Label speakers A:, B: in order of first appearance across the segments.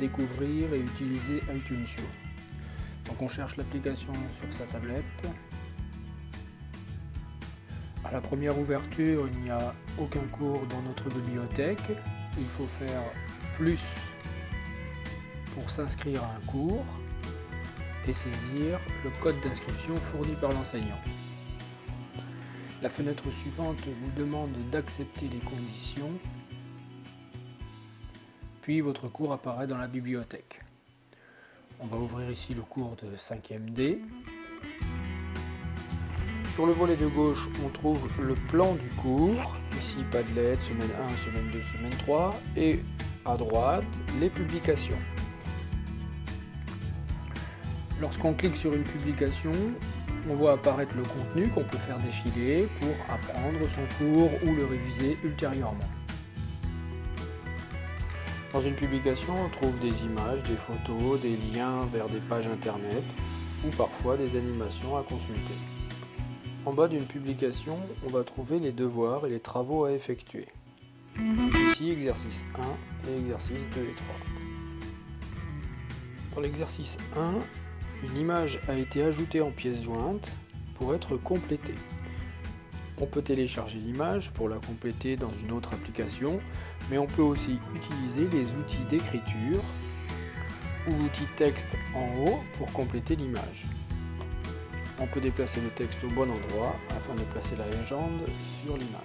A: découvrir et utiliser iTunes U. Donc on cherche l'application sur sa tablette. À la première ouverture, il n'y a aucun cours dans notre bibliothèque. Il faut faire plus pour s'inscrire à un cours et saisir le code d'inscription fourni par l'enseignant. La fenêtre suivante vous demande d'accepter les conditions, puis votre cours apparaît dans la bibliothèque. On va ouvrir ici le cours de 5e D. Sur le volet de gauche, on trouve le plan du cours, ici Padlet, semaine 1, semaine 2, semaine 3, et à droite, les publications. Lorsqu'on clique sur une publication, on voit apparaître le contenu qu'on peut faire défiler pour apprendre son cours ou le réviser ultérieurement. Dans une publication, on trouve des images, des photos, des liens vers des pages internet ou parfois des animations à consulter. En bas d'une publication, on va trouver les devoirs et les travaux à effectuer. Ici, exercice 1 et exercice 2 et 3. Dans l'exercice 1, une image a été ajoutée en pièce jointe pour être complétée. On peut télécharger l'image pour la compléter dans une autre application, mais on peut aussi utiliser les outils d'écriture ou l'outil texte en haut pour compléter l'image. On peut déplacer le texte au bon endroit afin de placer la légende sur l'image.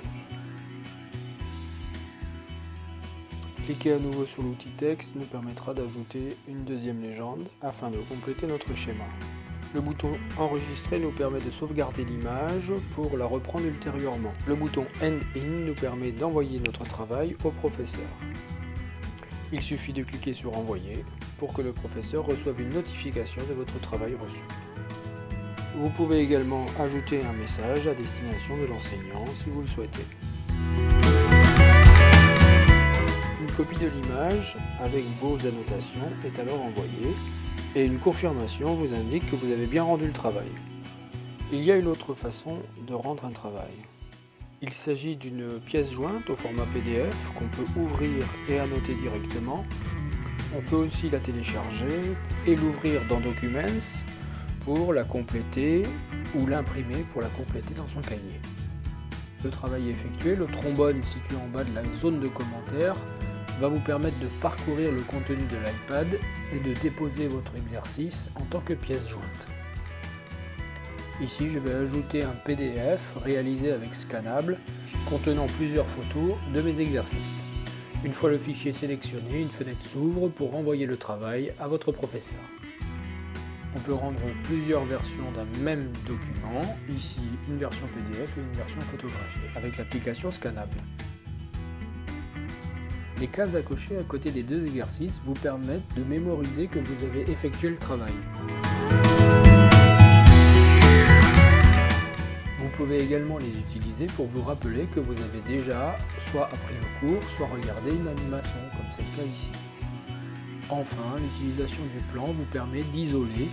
A: Cliquer à nouveau sur l'outil texte nous permettra d'ajouter une deuxième légende afin de compléter notre schéma. Le bouton enregistrer nous permet de sauvegarder l'image pour la reprendre ultérieurement. Le bouton End In nous permet d'envoyer notre travail au professeur. Il suffit de cliquer sur envoyer pour que le professeur reçoive une notification de votre travail reçu. Vous pouvez également ajouter un message à destination de l'enseignant si vous le souhaitez. Une copie de l'image avec vos annotations est alors envoyée et une confirmation vous indique que vous avez bien rendu le travail. Il y a une autre façon de rendre un travail. Il s'agit d'une pièce jointe au format PDF qu'on peut ouvrir et annoter directement. On peut aussi la télécharger et l'ouvrir dans Documents pour la compléter ou l'imprimer pour la compléter dans son cahier. Le travail effectué, le trombone situé en bas de la zone de commentaires va vous permettre de parcourir le contenu de l'iPad et de déposer votre exercice en tant que pièce jointe. Ici, je vais ajouter un PDF réalisé avec Scanable contenant plusieurs photos de mes exercices. Une fois le fichier sélectionné, une fenêtre s'ouvre pour renvoyer le travail à votre professeur. On peut rendre plusieurs versions d'un même document, ici une version PDF et une version photographiée, avec l'application Scanable. Les cases à cocher à côté des deux exercices vous permettent de mémoriser que vous avez effectué le travail. Vous pouvez également les utiliser pour vous rappeler que vous avez déjà soit appris le cours, soit regardé une animation, comme c'est le cas ici. Enfin, l'utilisation du plan vous permet d'isoler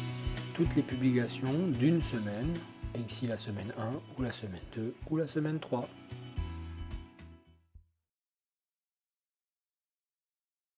A: toutes les publications d'une semaine, et ici la semaine 1, ou la semaine 2, ou la semaine 3.